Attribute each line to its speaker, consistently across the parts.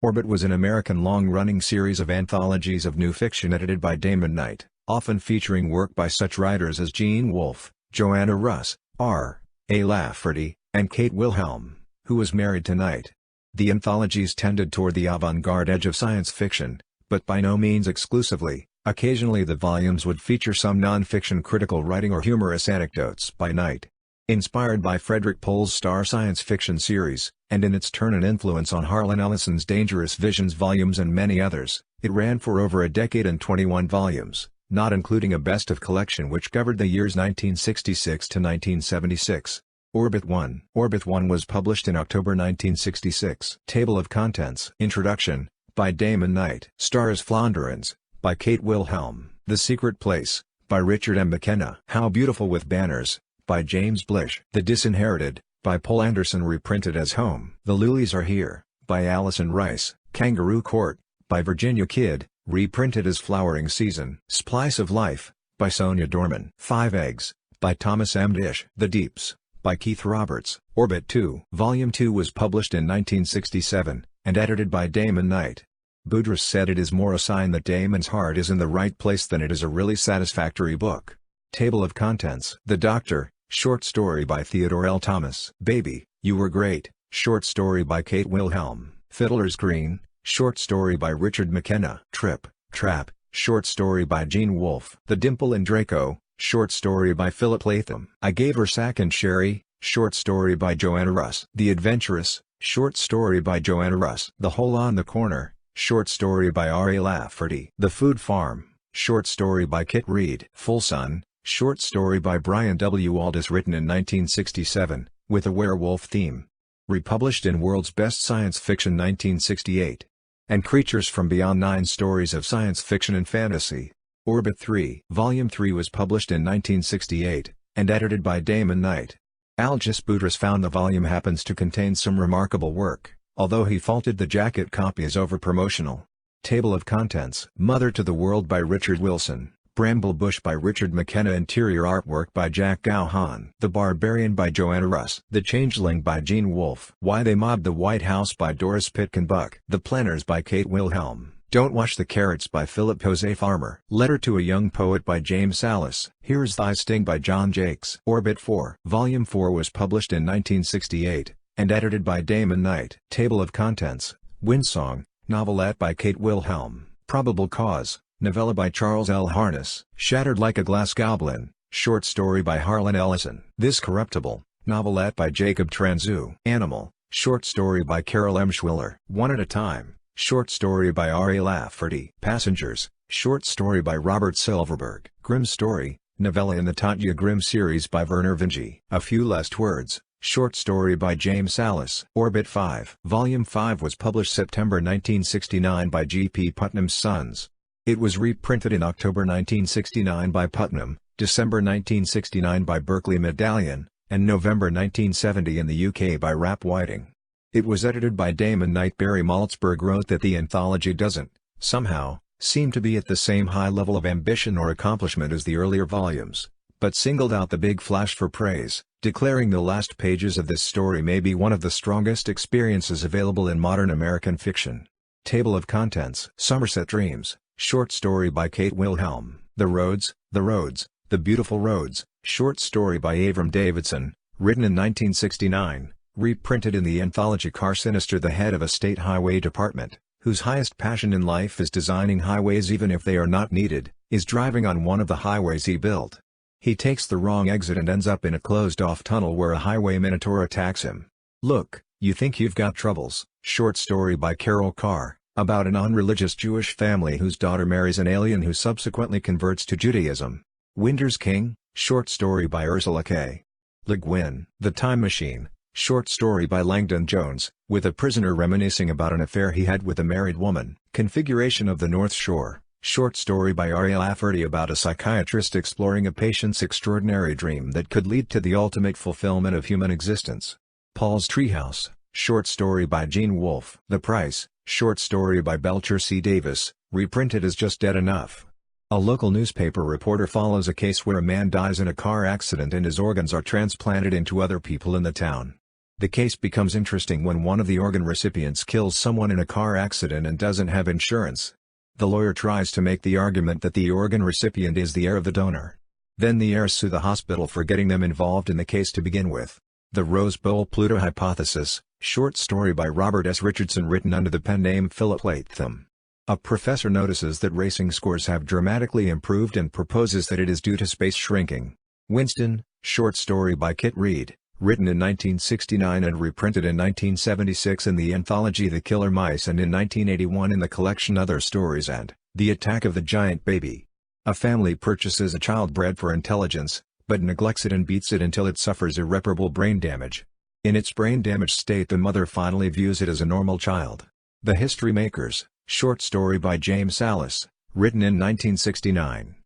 Speaker 1: Orbit was an American long-running series of anthologies of new fiction edited by Damon Knight, often featuring work by such writers as Gene Wolfe, Joanna Russ, R. A. Lafferty, and Kate Wilhelm, who was married to Knight. The anthologies tended toward the avant-garde edge of science fiction, but by no means exclusively. Occasionally the volumes would feature some non-fiction critical writing or humorous anecdotes by Knight. Inspired by Frederick Pohl's Star science fiction series, and in its turn an influence on Harlan Ellison's Dangerous Visions volumes and many others, it ran for over a decade and 21 volumes, not including a best-of collection which covered the years 1966 to 1976. Orbit 1. Orbit 1 was published in October 1966. Table of Contents. Introduction, by Damon Knight. Stars Flaunderans, by Kate Wilhelm. The Secret Place, by Richard M. McKenna. How Beautiful with Banners, by James Blish. The Disinherited, by Poul Anderson reprinted as Home. The Lulies Are Here, by Allison Rice. Kangaroo Court, by Virginia Kidd, reprinted as Flowering Season. Splice of Life, by Sonia Dorman. 5 Eggs, by Thomas M. Dish. The Deeps, by Keith Roberts. Orbit 2. Volume 2 was published in 1967, and edited by Damon Knight. Boudris said it is more a sign that Damon's heart is in the right place than it is a really satisfactory book. Table of Contents. The Doctor, short story by Theodore L. Thomas. Baby, You Were Great, short story by Kate Wilhelm. Fiddler's Green, short story by Richard McKenna. Trap, short story by Gene Wolfe. The Dimple and Draco, short story by Philip Latham. I Gave Her Sack and Sherry, short story by Joanna Russ. The Adventurous, short story by Joanna Russ. The Hole on the Corner, short story by R. A. Lafferty. The Food Farm, short story by Kit Reed. Full Sun, short story by Brian W. Aldiss written in 1967, with a werewolf theme. Republished in World's Best Science Fiction 1968. And Creatures from Beyond 9 stories of science fiction and fantasy. Orbit 3. Volume 3 was published in 1968, and edited by Damon Knight. Algis Boudris found the volume happens to contain some remarkable work, although he faulted the jacket copy as over-promotional. Table of Contents. Mother to the World by Richard Wilson. Bramble Bush by Richard McKenna. Interior artwork by Jack Gauhan. The Barbarian by Joanna Russ. The Changeling by Gene Wolfe. Why They Mobbed the White House by Doris Pitkin Buck. The Planners by Kate Wilhelm. Don't Wash the Carrots by Philip Jose Farmer. Letter to a Young Poet by James Salas. Here's Thy Sting by John Jakes. Orbit 4. Volume 4 was published in 1968, and edited by Damon Knight. Table of Contents. Windsong, novelette by Kate Wilhelm. Probable Cause, novella by Charles L. Harness. Shattered Like a Glass Goblin, short story by Harlan Ellison. This Corruptible, novelette by Jacob Tranzu. Animal, short story by Carol M. Schwiller. One at a Time, short story by R. A. Lafferty. Passengers, short story by Robert Silverberg. Grimm Story, novella in the Tatya Grimm series by Werner Vinge. A Few Last Words, short story by James Salas. Orbit 5. Volume 5 was published September 1969 by G. P. Putnam's Sons. It was reprinted in October 1969 by Putnam, December 1969 by Berkeley Medallion, and November 1970 in the UK by Rap Whiting. It was edited by Damon Knight. Barry Maltzberg wrote that the anthology doesn't, somehow, seem to be at the same high level of ambition or accomplishment as the earlier volumes, but singled out the big flash for praise, declaring the last pages of this story may be one of the strongest experiences available in modern American fiction. Table of Contents. Somerset Dreams, short story by Kate Wilhelm. The Roads, The Beautiful Roads, short story by Avram Davidson, written in 1969, reprinted in the anthology Car Sinister. The head of a state highway department, whose highest passion in life is designing highways even if they are not needed, is driving on one of the highways he built. He takes the wrong exit and ends up in a closed-off tunnel where a highway minotaur attacks him. Look, You Think You've Got Troubles, short story by Carol Carr, about a non-religious Jewish family whose daughter marries an alien who subsequently converts to Judaism. Winter's King, short story by Ursula K. Le Guin. The Time Machine, short story by Langdon Jones, with a prisoner reminiscing about an affair he had with a married woman. Configuration of the North Shore, short story by R. A. Lafferty about a psychiatrist exploring a patient's extraordinary dream that could lead to the ultimate fulfillment of human existence. Paul's Treehouse, short story by Gene Wolfe. The Price, short story by Belcher C. Davis, reprinted as Just Dead Enough. A local newspaper reporter follows a case where a man dies in a car accident and his organs are transplanted into other people in the town. The case becomes interesting when one of the organ recipients kills someone in a car accident and doesn't have insurance. The lawyer tries to make the argument that the organ recipient is the heir of the donor. Then the heirs sue the hospital for getting them involved in the case to begin with. The Rose Bowl Pluto Hypothesis, short story by Robert S. Richardson written under the pen name Philip Latham. A professor notices that racing scores have dramatically improved and proposes that it is due to space shrinking. Winston, short story by Kit Reed, written in 1969 and reprinted in 1976 in the anthology The Killer Mice and in 1981 in the collection Other Stories and The Attack of the Giant Baby. A family purchases a child bred for intelligence, but neglects it and beats it until it suffers irreparable brain damage. In its brain-damaged state the mother finally views it as a normal child. The History Makers, short story by James Sallis, written in 1969.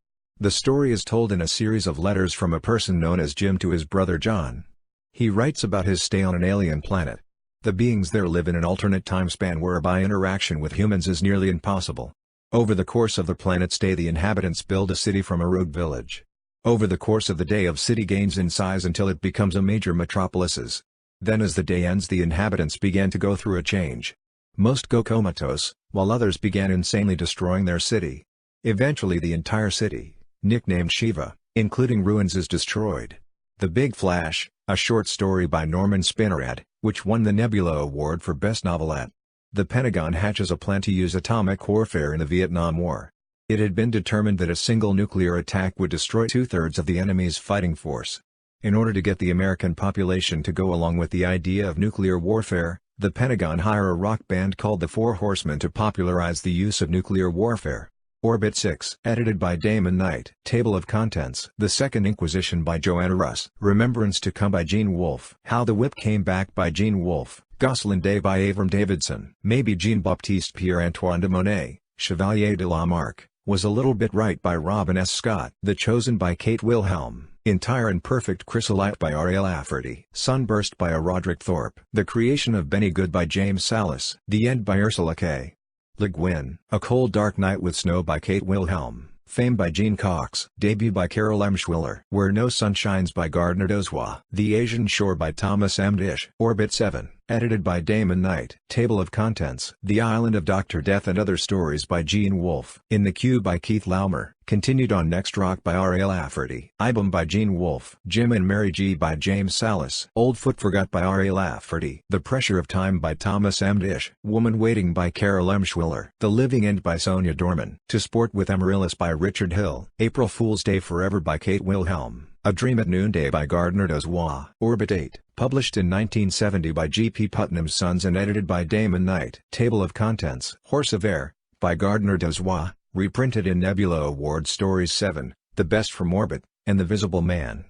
Speaker 1: The story is told in a series of letters from a person known as Jim to his brother John. He writes about his stay on an alien planet. The beings there live in an alternate time span whereby interaction with humans is nearly impossible. Over the course of the planet's stay the inhabitants build a city from a rogue village. Over the course of the day the city gains in size until it becomes a major metropolis. Then as the day ends the inhabitants began to go through a change. Most go comatose, while others began insanely destroying their city. Eventually the entire city, nicknamed Shiva, including ruins, is destroyed. The Big Flash, a short story by Norman Spinrad, which won the Nebula Award for Best Novelette. The Pentagon hatches a plan to use atomic warfare in the Vietnam War. It had been determined that a single nuclear attack would destroy 2/3 of the enemy's fighting force. In order to get the American population to go along with the idea of nuclear warfare, the Pentagon hired a rock band called the Four Horsemen to popularize the use of nuclear warfare. Orbit 6, edited by Damon Knight. Table of Contents: The Second Inquisition by Joanna Russ. Remembrance to Come by Gene Wolfe. How the Whip Came Back by Gene Wolfe. Gosselin Day by Avram Davidson. Maybe Jean-Baptiste Pierre-Antoine de Monet, Chevalier de la Marque, was a little bit right by Robin S. Scott. The Chosen by Kate Wilhelm. Entire and Perfect Chrysolite by Ariel Lafferty. Sunburst by A. Roderick Thorpe. The Creation of Benny Good by James Sallis. The End by Ursula K. Le Guin. A Cold Dark Night with Snow by Kate Wilhelm. Fame by Gene Cox. Debut by Carol M. Schwiller. Where No Sun Shines by Gardner Dozois. The Asian Shore by Thomas M. Dish. Orbit 7, edited by Damon Knight. Table of Contents: The Island of Dr. Death and Other Stories by Gene Wolfe. In the Queue by Keith Laumer. Continued on Next Rock by Ariel Lafferty. Ibum by Gene Wolfe. Jim and Mary G by James Sallis. Old Foot Forgot by Ariel Lafferty. The Pressure of Time by Thomas M. Dish. Woman Waiting by Carol M. Schwiller. The Living End by Sonia Dorman. To Sport with Amaryllis by Richard Hill. April Fool's Day Forever by Kate Wilhelm. A Dream at Noonday by Gardner Dozois. Orbit 8, published in 1970 by G. P. Putnam's Sons and edited by Damon Knight. Table of Contents: Horse of Air, by Gardner Dozois, reprinted in Nebula Award Stories 7, The Best from Orbit, and The Visible Man.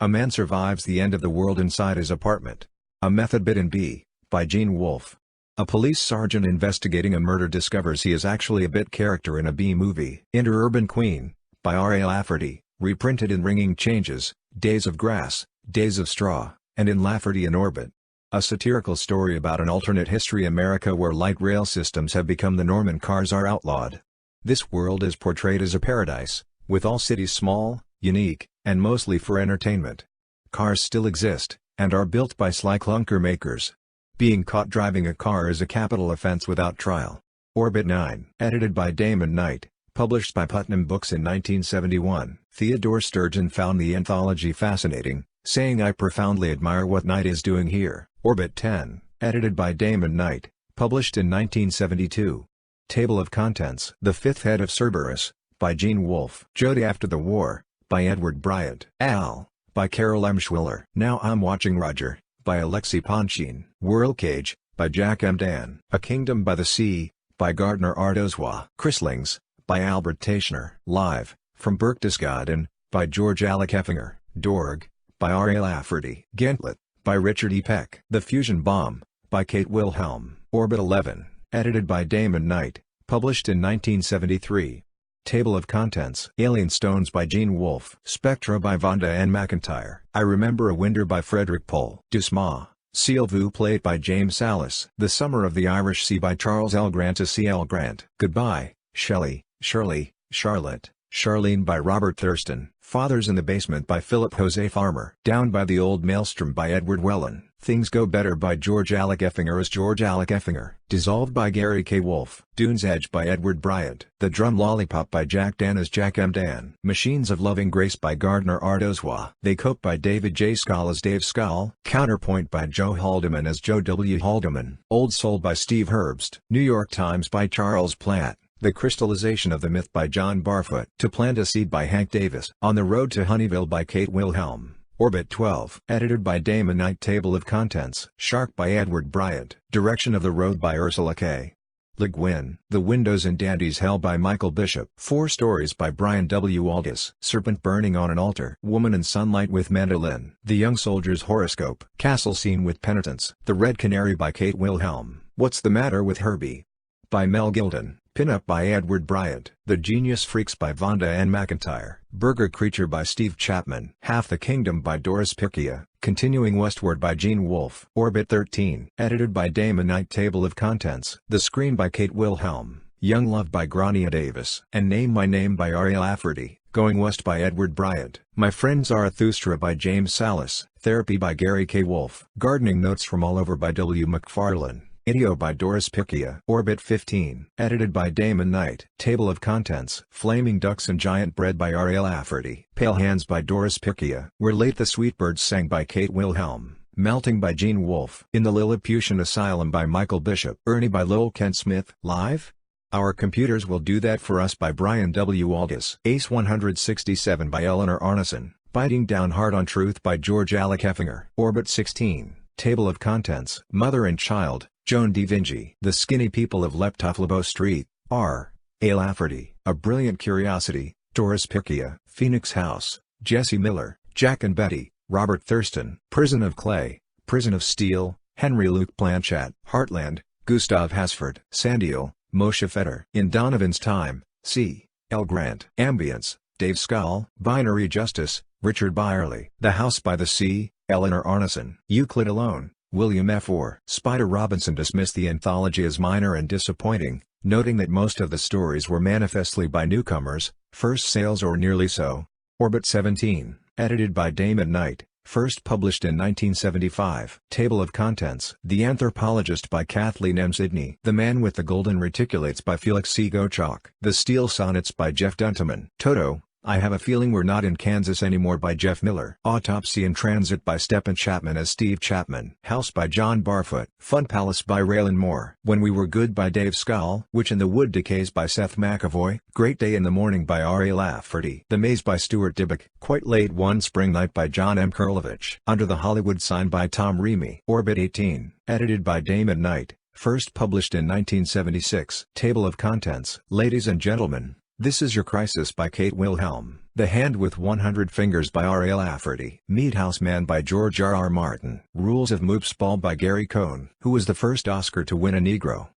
Speaker 1: A Man Survives the End of the World Inside His Apartment. A Method Bit in B, by Gene Wolfe. A police sergeant investigating a murder discovers he is actually a bit character in a B-movie. Interurban Queen, by Ariel Lafferty, reprinted in Ringing Changes, Days of Grass, Days of Straw, and in Lafferty in Orbit. A satirical story about an alternate history America where light rail systems have become the norm and cars are outlawed. This world is portrayed as a paradise, with all cities small, unique, and mostly for entertainment. Cars still exist, and are built by sly clunker makers. Being caught driving a car is a capital offense without trial. Orbit 9, edited by Damon Knight, published by Putnam Books in 1971. Theodore Sturgeon found the anthology fascinating, saying, "I profoundly admire what Knight is doing here." Orbit 10, edited by Damon Knight, published in 1972. Table of Contents: The Fifth Head of Cerberus, by Gene Wolfe. Jody After the War, by Edward Bryant. Al, by Carol M. Schwiller. Now I'm Watching Roger, by Alexei Panshin. Whirlcage, by Jack M. Dan. A Kingdom by the Sea, by Gardner R. Dozois. Chrislings, by Albert Teichner. Live, from Berchtesgaden, by George Alec Effinger. Dorg, by Ariel Lafferty. Gentlet, by Richard E. Peck. The Fusion Bomb, by Kate Wilhelm. Orbit 11, edited by Damon Knight, published in 1973. Table of Contents: Alien Stones by Gene Wolfe. Spectra by Vonda N. McIntyre. I Remember a Winter by Frederick Pohl. Dusma, Ciel vous plaît by James Sallis. The Summer of the Irish Sea by Charles L. Grant. To C. L. Grant. Goodbye, Shelley, Shirley, Charlotte, Charlene by Robert Thurston. Fathers in the Basement by Philip Jose Farmer. Down by the Old Maelstrom by Edward Wellen. Things Go Better by George Alec Effinger as George Alec Effinger. Dissolved by Gary K. Wolfe. Dune's Edge by Edward Bryant. The Drum Lollipop by Jack Dan as Jack M. Dan. Machines of Loving Grace by Gardner Ardoswa. They Cope by David J. Scull as Dave Scull. Counterpoint by Joe Haldeman as Joe W. Haldeman. Old Soul by Steve Herbst. New York Times by Charles Platt. The Crystallization of the Myth by John Barfoot. To Plant a Seed by Hank Davis. On the Road to Honeyville by Kate Wilhelm. Orbit 12. Edited by Damon Knight. Table of Contents. Shark by Edward Bryant. Direction of the Road by Ursula K. Le Guin. The Windows in Dandy's Hell by Michael Bishop. 4 Stories by Brian W. Aldiss. Serpent Burning on an Altar. Woman in Sunlight with Mandolin. The Young Soldier's Horoscope. Castle Scene with Penitence. The Red Canary by Kate Wilhelm. What's the Matter with Herbie? By Mel Gilden. Pinup by Edward Bryant. The Genius Freaks by Vonda N. McIntyre. Burger Creature by Steve Chapman. Half the Kingdom by Doris Picchia. Continuing Westward by Gene Wolfe. Orbit 13. Edited by Damon Knight. Table of Contents. The Screen by Kate Wilhelm. Young Love by Grania Davis. And Name My Name by Ariel Lafferty. Going West by Edward Bryant. My Friend Zarathustra by James Salas. Therapy by Gary K. Wolfe. Gardening Notes from All Over by W. McFarlane. Idio by Doris Picchia. Orbit 15. Edited by Damon Knight. Table of Contents. Flaming Ducks and Giant Bread by Ariel Lafferty. Pale Hands by Doris Picchia. Where Late the Sweetbirds Sang by Kate Wilhelm. Melting by Gene Wolfe. In the Lilliputian Asylum by Michael Bishop. Ernie by Lowell Kent Smith. Live? Our Computers Will Do That For Us by Brian W. Aldiss. Ace 167 by Eleanor Arneson. Biting Down Hard on Truth by George Alec Effinger. Orbit 16. Table of Contents. Mother and Child. Joan D. Vinci. The Skinny People of Leptophilebo Street. R. A. Lafferty. A Brilliant Curiosity. Doris Picchia. Phoenix House. Jesse Miller. Jack and Betty. Robert Thurston. Prison of Clay. Prison of Steel. Henry Luke Planchat. Heartland. Gustav Hasford. Sandial. Moshe Feder. In Donovan's Time. C. L. Grant. Ambience. Dave Scull. Binary Justice. Richard Byerly. The House by the Sea. Eleanor Arneson. Euclid Alone. William F. Orr. Spider Robinson dismissed the anthology as minor and disappointing, noting that most of the stories were manifestly by newcomers, first sales or nearly so. Orbit 17. Edited by Damon Knight. First published in 1975. Table of Contents. The Anthropologist by Kathleen M. Sidney. The Man with the Golden Reticulates by Felix C. Gottschalk. The Steel Sonnets by Jeff Dunteman. Toto. I Have a Feeling We're Not in Kansas Anymore by Jeff Miller. Autopsy in Transit by Stephen Chapman as Steve Chapman. House by John Barfoot. Fun Palace by Raylan Moore. When We Were Good by Dave Scull. Witch in the Wood Decays by Seth McAvoy. Great Day in the Morning by Ariel Lafferty. The Maze by Stuart Dybek. Quite Late One Spring Night by John M. Kurlovich. Under the Hollywood Sign by Tom Reamy. Orbit 18. Edited by Damon Knight. First published in 1976. Table of Contents. Ladies and Gentlemen. This Is Your Crisis by Kate Wilhelm. The Hand with 100 Fingers by Ariel Lafferty. Meat House Man by George R. R. Martin. Rules of Moops Ball by Gary Cohn. Who was the first Oscar to win a Negro?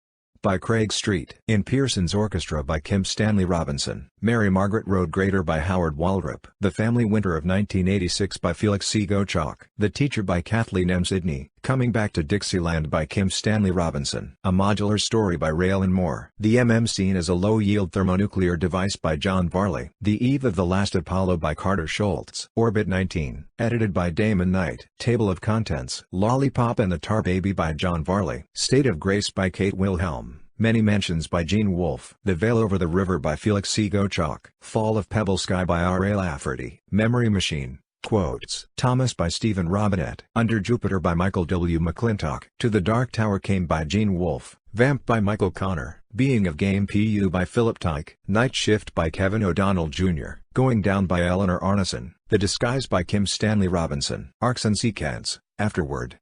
Speaker 1: By Craig Street. In Pearson's Orchestra by Kim Stanley Robinson. Mary Margaret Road Grader by Howard Waldrop. The Family Winter of 1986 by Felix C. Gottschalk. The Teacher by Kathleen M. Sidney. Coming Back to Dixieland by Kim Stanley Robinson. A Modular Story by Raylan Moore. The Scene as a Low-Yield Thermonuclear Device by John Varley. The Eve of the Last Apollo by Carter Schultz. Orbit 19. Edited by Damon Knight. Table of Contents. Lollipop and the Tar Baby by John Varley. State of Grace by Kate Wilhelm. Many Mansions by Gene Wolfe. The Veil Over the River by Felix C. Gottschalk. Fall of Pebble Sky by Ariel Lafferty. Memory Machine. Quotes. Thomas by Stephen Robinette. Under Jupiter by Michael W. McClintock. To the Dark Tower Came by Gene Wolfe. Vamp by Michael Connor. Being of Game Pu by Philip Tyke. Night Shift by Kevin O'Donnell Jr. Going Down by Eleanor Arneson. The Disguise by Kim Stanley Robinson. Arcs and Secants. Afterward.